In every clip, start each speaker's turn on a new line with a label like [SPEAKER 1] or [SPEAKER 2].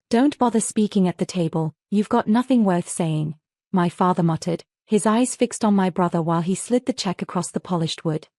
[SPEAKER 1] Don't bother speaking at the table, you've got nothing worth saying, my father muttered, his eyes fixed on my brother while he slid the check across the polished wood.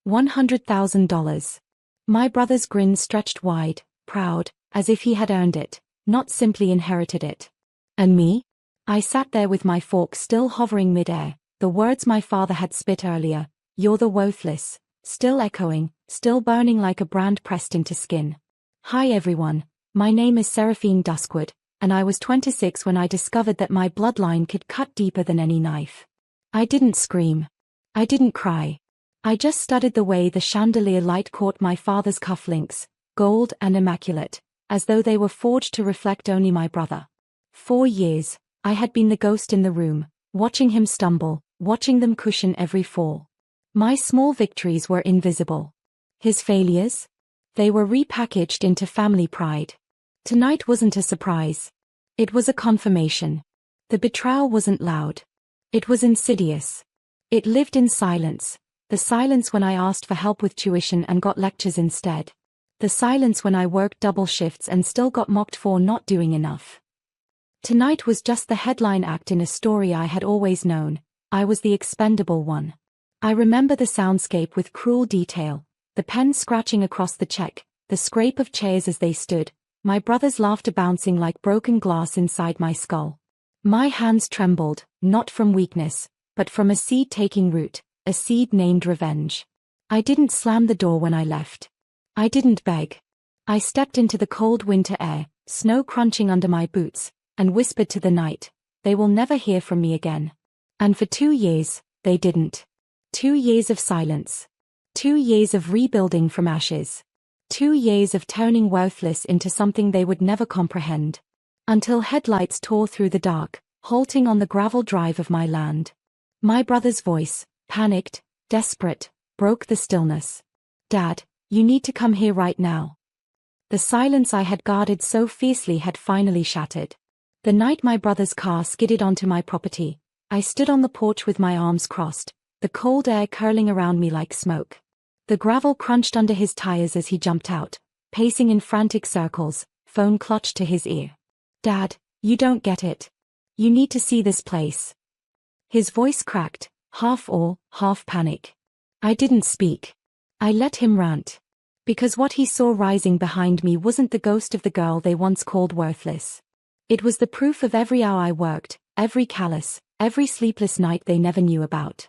[SPEAKER 1] $100,000. My brother's grin stretched wide, proud, as if he had earned it, not simply inherited it. And me? I sat there with my fork still hovering mid-air, the words my father had spit earlier, "You're the worthless," still echoing, still burning like a brand pressed into skin. Hi everyone, my name is Seraphine Duskwood, and I was 26 when I discovered that my bloodline could cut deeper than any knife. I didn't scream. I didn't cry. I just studied the way the chandelier light caught my father's cufflinks, gold and immaculate, as though they were forged to reflect only my brother. 4 years, I had been the ghost in the room, watching him stumble, watching them cushion every fall. My small victories were invisible. His failures? They were repackaged into family pride. Tonight wasn't a surprise. It was a confirmation. The betrayal wasn't loud. It was insidious. It lived in silence. The silence when I asked for help with tuition and got lectures instead. The silence when I worked double shifts and still got mocked for not doing enough. Tonight was just the headline act in a story I had always known. I was the expendable one. I remember the soundscape with cruel detail, the pen scratching across the check, the scrape of chairs as they stood, my brother's laughter bouncing like broken glass inside my skull. My hands trembled, not from weakness, but from a seed taking root, a seed named revenge. I didn't slam the door when I left. I didn't beg. I stepped into the cold winter air, snow crunching under my boots, and whispered to the night, "They will never hear from me again." And for 2 years, they didn't. 2 years of silence. 2 years of rebuilding from ashes. 2 years of turning worthless into something they would never comprehend. Until headlights tore through the dark, halting on the gravel drive of my land. My brother's voice, panicked, desperate, broke the stillness. "Dad, you need to come here right now." The silence I had guarded so fiercely had finally shattered. The night my brother's car skidded onto my property, I stood on the porch with my arms crossed, the cold air curling around me like smoke. The gravel crunched under his tires as he jumped out, pacing in frantic circles, phone clutched to his ear. "Dad, you don't get it. You need to see this place." His voice cracked, half awe, half panic. I didn't speak. I let him rant. Because what he saw rising behind me wasn't the ghost of the girl they once called worthless. It was the proof of every hour I worked, every callous, every sleepless night they never knew about.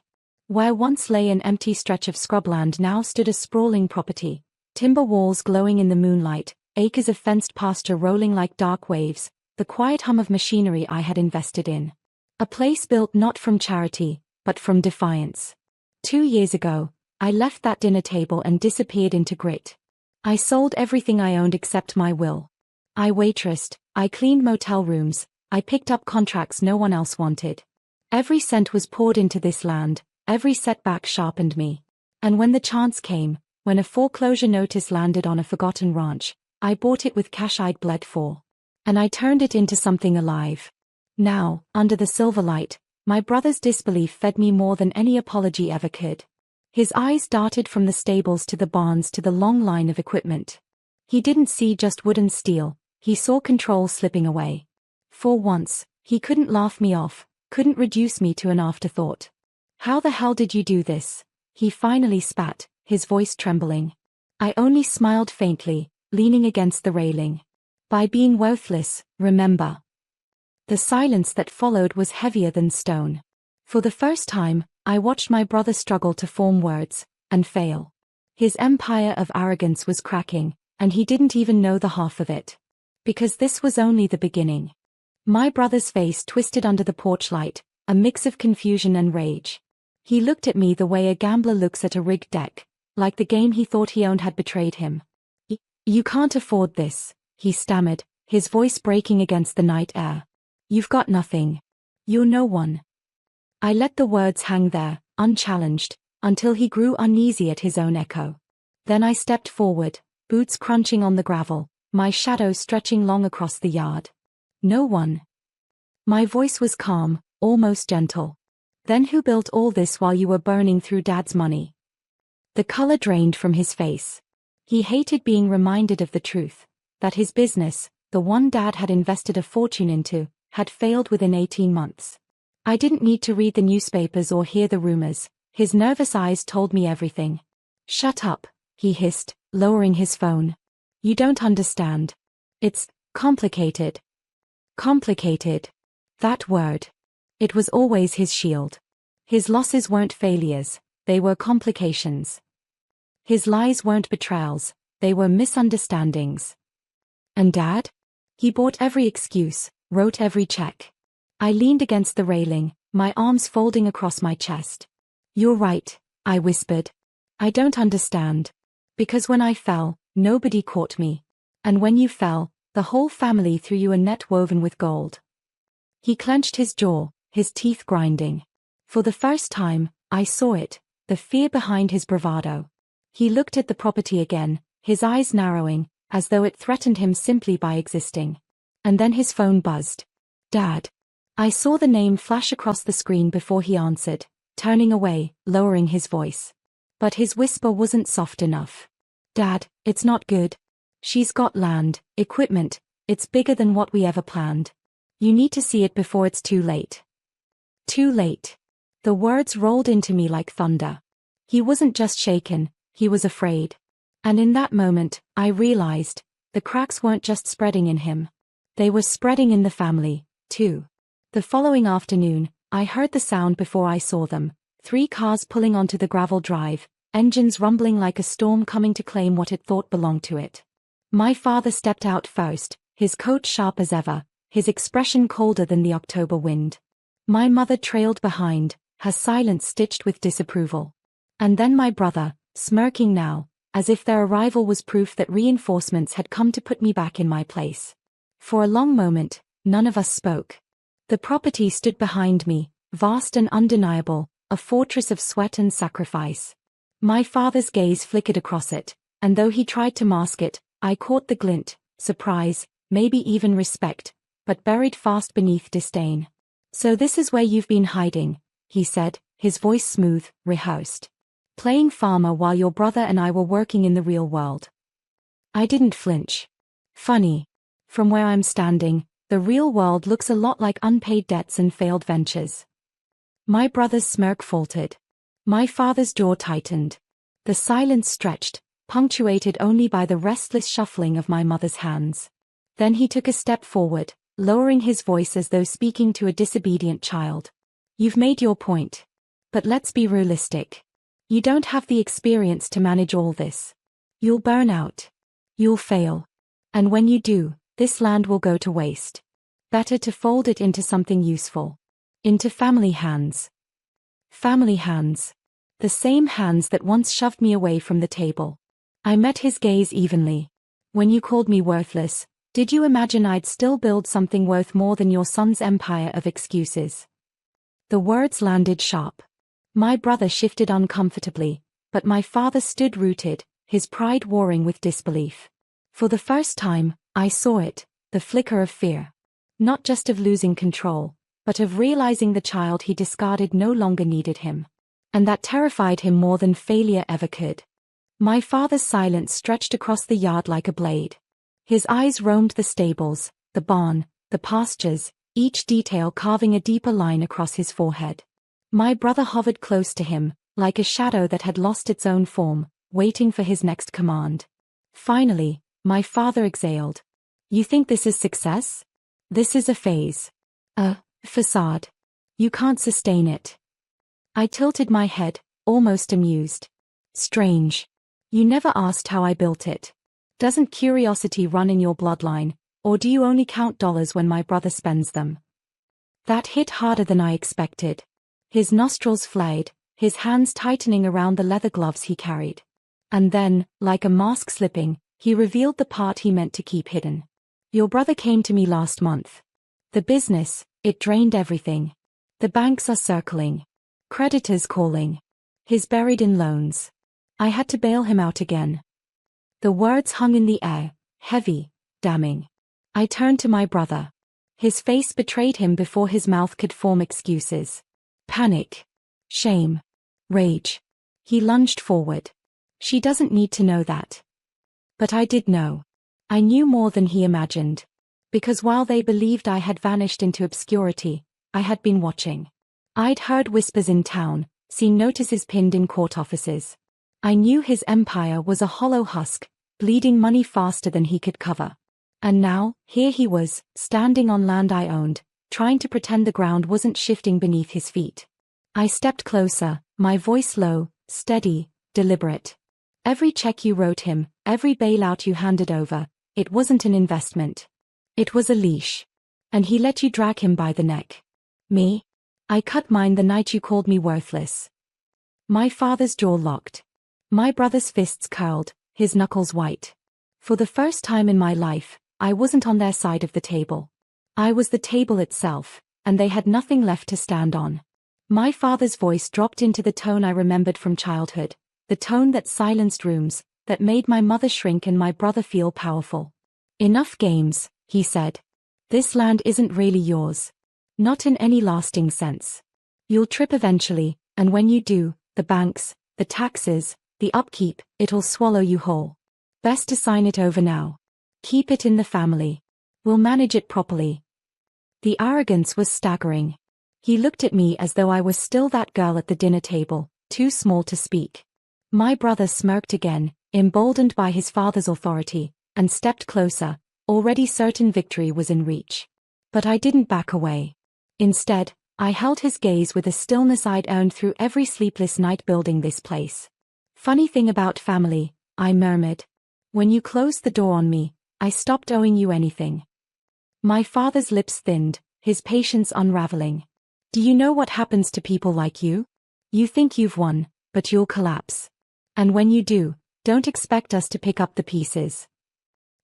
[SPEAKER 1] Where once lay an empty stretch of scrubland now stood a sprawling property, timber walls glowing in the moonlight, acres of fenced pasture rolling like dark waves, the quiet hum of machinery I had invested in. A place built not from charity, but from defiance. 2 years ago, I left that dinner table and disappeared into grit. I sold everything I owned except my will. I waitressed, I cleaned motel rooms, I picked up contracts no one else wanted. Every cent was poured into this land, every setback sharpened me. And when the chance came, when a foreclosure notice landed on a forgotten ranch, I bought it with cash I'd bled for. And I turned it into something alive. Now, under the silver light, my brother's disbelief fed me more than any apology ever could. His eyes darted from the stables to the barns to the long line of equipment. He didn't see just wood and steel, he saw control slipping away. For once, he couldn't laugh me off, couldn't reduce me to an afterthought. "How the hell did you do this?" he finally spat, his voice trembling. I only smiled faintly, leaning against the railing. "By being worthless, remember." The silence that followed was heavier than stone. For the first time, I watched my brother struggle to form words, and fail. His empire of arrogance was cracking, and he didn't even know the half of it. Because this was only the beginning. My brother's face twisted under the porch light, a mix of confusion and rage. He looked at me the way a gambler looks at a rigged deck, like the game he thought he owned had betrayed him. You can't afford this," he stammered, his voice breaking against the night air. "You've got nothing. You're no one." I let the words hang there, unchallenged, until he grew uneasy at his own echo. Then I stepped forward, boots crunching on the gravel, my shadow stretching long across the yard. "No one." My voice was calm, almost gentle. "Then who built all this while you were burning through Dad's money?" The color drained from his face. He hated being reminded of the truth, that his business, the one Dad had invested a fortune into, had failed within 18 months. I didn't need to read the newspapers or hear the rumors. His nervous eyes told me everything. "Shut up," he hissed, lowering his phone. "You don't understand. It's complicated." Complicated. That word. It was always his shield. His losses weren't failures, they were complications. His lies weren't betrayals, they were misunderstandings. And Dad? He bought every excuse, wrote every check. I leaned against the railing, my arms folding across my chest. "You're right," I whispered. "I don't understand. Because when I fell, nobody caught me. And when you fell, the whole family threw you a net woven with gold." He clenched his jaw, his teeth grinding. For the first time, I saw it, the fear behind his bravado. He looked at the property again, his eyes narrowing, as though it threatened him simply by existing. And then his phone buzzed. "Dad." I saw the name flash across the screen before he answered, turning away, lowering his voice. But his whisper wasn't soft enough. "Dad, it's not good. She's got land, equipment, it's bigger than what we ever planned. You need to see it before it's too late." Too late. The words rolled into me like thunder. He wasn't just shaken, he was afraid. And in that moment, I realized, the cracks weren't just spreading in him. They were spreading in the family, too. The following afternoon, I heard the sound before I saw them, 3 cars pulling onto the gravel drive, engines rumbling like a storm coming to claim what it thought belonged to it. My father stepped out first, his coat sharp as ever, his expression colder than the October wind. My mother trailed behind, her silence stitched with disapproval. And then my brother, smirking now, as if their arrival was proof that reinforcements had come to put me back in my place. For a long moment, none of us spoke. The property stood behind me, vast and undeniable, a fortress of sweat and sacrifice. My father's gaze flickered across it, and though he tried to mask it, I caught the glint, surprise, maybe even respect, but buried fast beneath disdain. "So this is where you've been hiding," he said, his voice smooth, rehearsed. "Playing farmer while your brother and I were working in the real world." I didn't flinch. Funny. From where I'm standing, the real world looks a lot like unpaid debts and failed ventures. My brother's smirk faltered. My father's jaw tightened. The silence stretched, punctuated only by the restless shuffling of my mother's hands. Then he took a step forward, lowering his voice as though speaking to a disobedient child. "You've made your point. But let's be realistic. You don't have the experience to manage all this. You'll burn out. You'll fail. And when you do, this land will go to waste. Better to fold it into something useful. Into family hands." Family hands. The same hands that once shoved me away from the table. I met his gaze evenly. "When you called me worthless, did you imagine I'd still build something worth more than your son's empire of excuses?" The words landed sharp. My brother shifted uncomfortably, but my father stood rooted, his pride warring with disbelief. For the first time, I saw it, the flicker of fear. Not just of losing control, but of realizing the child he discarded no longer needed him. And that terrified him more than failure ever could. My father's silence stretched across the yard like a blade. His eyes roamed the stables, the barn, the pastures, each detail carving a deeper line across his forehead. My brother hovered close to him, like a shadow that had lost its own form, waiting for his next command. Finally, my father exhaled. "You think this is success? This is a phase. A facade. You can't sustain it." I tilted my head, almost amused. "Strange. You never asked how I built it. Doesn't curiosity run in your bloodline, or do you only count dollars when my brother spends them?" That hit harder than I expected. His nostrils flared, his hands tightening around the leather gloves he carried. And then, like a mask slipping, he revealed the part he meant to keep hidden. "Your brother came to me last month. The business, it drained everything. The banks are circling. Creditors calling. He's buried in loans. I had to bail him out again." The words hung in the air, heavy, damning. I turned to my brother. His face betrayed him before his mouth could form excuses. Panic. Shame. Rage. He lunged forward. "She doesn't need to know that." But I did know. I knew more than he imagined. Because while they believed I had vanished into obscurity, I had been watching. I'd heard whispers in town, seen notices pinned in court offices. I knew his empire was a hollow husk, bleeding money faster than he could cover. And now, here he was, standing on land I owned, trying to pretend the ground wasn't shifting beneath his feet. I stepped closer, my voice low, steady, deliberate. Every check you wrote him, every bailout you handed over, it wasn't an investment. It was a leash. And he let you drag him by the neck. Me? I cut mine the night you called me worthless. My father's jaw locked. My brother's fists curled, his knuckles white. For the first time in my life, I wasn't on their side of the table. I was the table itself, and they had nothing left to stand on. My father's voice dropped into the tone I remembered from childhood, the tone that silenced rooms, that made my mother shrink and my brother feel powerful. Enough games, he said. This land isn't really yours. Not in any lasting sense. You'll trip eventually, and when you do, the banks, the taxes, the upkeep, it'll swallow you whole. Best to sign it over now. Keep it in the family. We'll manage it properly. The arrogance was staggering. He looked at me as though I was still that girl at the dinner table, too small to speak. My brother smirked again, emboldened by his father's authority, and stepped closer, already certain victory was in reach. But I didn't back away. Instead, I held his gaze with a stillness I'd earned through every sleepless night building this place. Funny thing about family, I murmured. When you closed the door on me, I stopped owing you anything. My father's lips thinned, his patience unraveling. Do you know what happens to people like you? You think you've won, but you'll collapse. And when you do, don't expect us to pick up the pieces.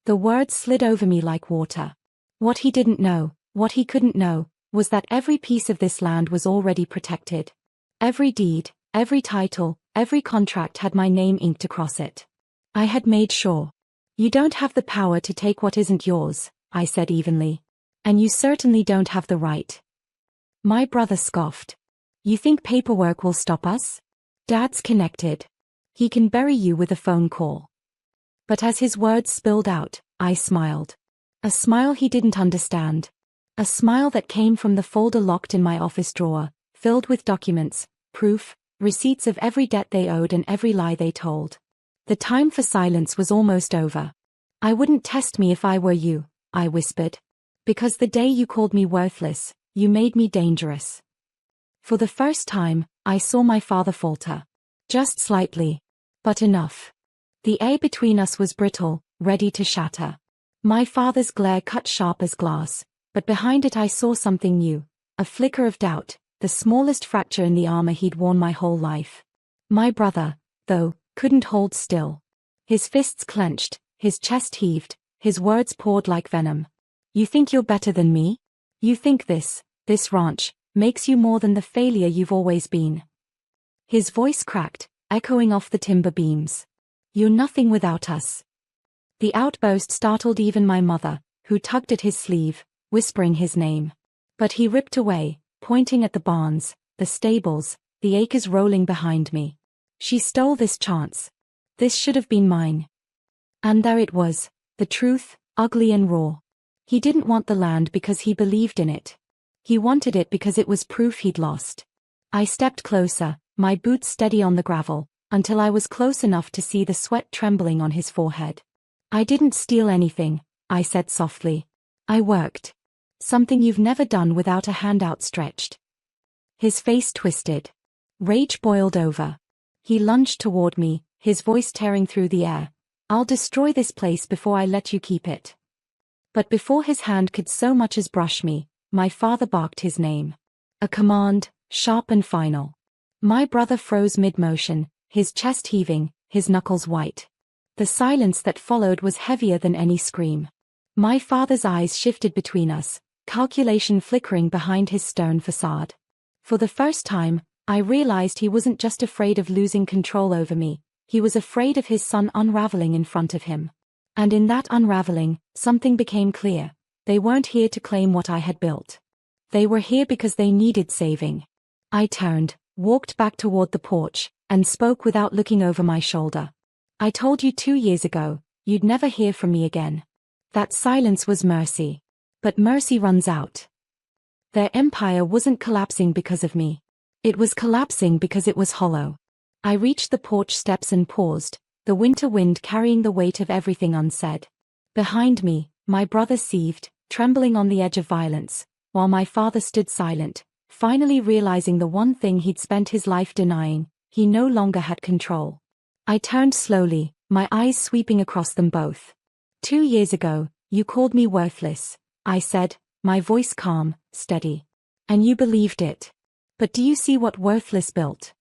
[SPEAKER 1] The words slid over me like water. What he didn't know, what he couldn't know, was that every piece of this land was already protected. Every deed, every title, every contract had my name inked across it. I had made sure. You don't have the power to take what isn't yours, I said evenly. And you certainly don't have the right. My brother scoffed. You think paperwork will stop us? Dad's connected. He can bury you with a phone call. But as his words spilled out, I smiled. A smile he didn't understand. A smile that came from the folder locked in my office drawer, filled with documents, proof, receipts of every debt they owed and every lie they told. The time for silence was almost over. I wouldn't test me if I were you, I whispered. Because the day you called me worthless, you made me dangerous. For the first time, I saw my father falter. Just slightly. But enough. The air between us was brittle, ready to shatter. My father's glare cut sharp as glass, but behind it I saw something new, a flicker of doubt, the smallest fracture in the armor he'd worn my whole life. My brother, though, couldn't hold still. His fists clenched, his chest heaved, his words poured like venom. You think you're better than me? You think this ranch, makes you more than the failure you've always been. His voice cracked, echoing off the timber beams. You're nothing without us. The outburst startled even my mother, who tugged at his sleeve, whispering his name. But he ripped away, pointing at the barns, the stables, the acres rolling behind me. She stole this chance. This should have been mine. And there it was, the truth, ugly and raw. He didn't want the land because he believed in it. He wanted it because it was proof he'd lost. I stepped closer, my boots steady on the gravel, until I was close enough to see the sweat trembling on his forehead. I didn't steal anything, I said softly. I worked. Something you've never done without a hand outstretched. His face twisted. Rage boiled over. He lunged toward me, his voice tearing through the air. I'll destroy this place before I let you keep it. But before his hand could so much as brush me, my father barked his name. A command, sharp and final. My brother froze mid-motion, his chest heaving, his knuckles white. The silence that followed was heavier than any scream. My father's eyes shifted between us, calculation flickering behind his stern facade. For the first time, I realized he wasn't just afraid of losing control over me, he was afraid of his son unraveling in front of him. And in that unraveling, something became clear. They weren't here to claim what I had built. They were here because they needed saving. I turned, walked back toward the porch, and spoke without looking over my shoulder. I told you 2 years ago, you'd never hear from me again. That silence was mercy. But mercy runs out. Their empire wasn't collapsing because of me. It was collapsing because it was hollow. I reached the porch steps and paused, the winter wind carrying the weight of everything unsaid. Behind me, my brother seethed, trembling on the edge of violence, while my father stood silent, finally realizing the one thing he'd spent his life denying: he no longer had control. I turned slowly, my eyes sweeping across them both. 2 years ago, you called me worthless, I said, my voice calm, steady. And you believed it. But do you see what worthless built?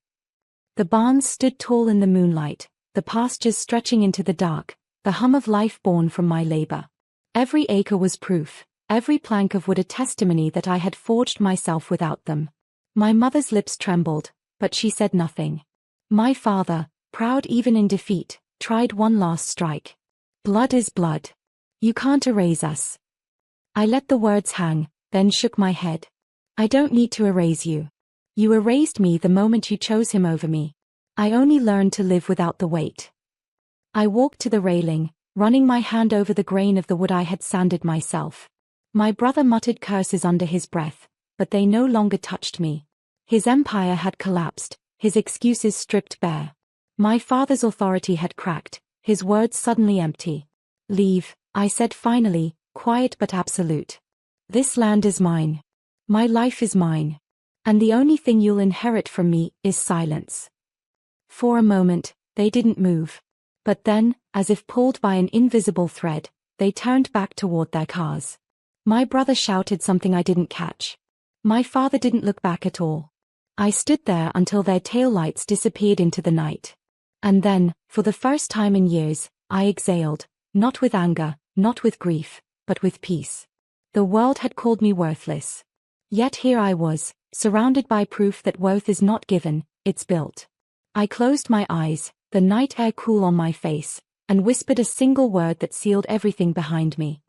[SPEAKER 1] The barns stood tall in the moonlight, the pastures stretching into the dark, the hum of life born from my labor. Every acre was proof, every plank of wood a testimony that I had forged myself without them. My mother's lips trembled, but she said nothing. My father, proud even in defeat, tried one last strike. Blood is blood. You can't erase us. I let the words hang, then shook my head. I don't need to erase you. You erased me the moment you chose him over me. I only learned to live without the weight. I walked to the railing, running my hand over the grain of the wood I had sanded myself. My brother muttered curses under his breath, but they no longer touched me. His empire had collapsed, his excuses stripped bare. My father's authority had cracked, his words suddenly empty. Leave, I said finally, quiet but absolute. This land is mine. My life is mine. And the only thing you'll inherit from me is silence. For a moment, they didn't move. But then, as if pulled by an invisible thread, they turned back toward their cars. My brother shouted something I didn't catch. My father didn't look back at all. I stood there until their taillights disappeared into the night. And then, for the first time in years, I exhaled, not with anger, not with grief, but with peace. The world had called me worthless. Yet here I was, surrounded by proof that worth is not given, it's built. I closed my eyes, the night air cool on my face, and whispered a single word that sealed everything behind me.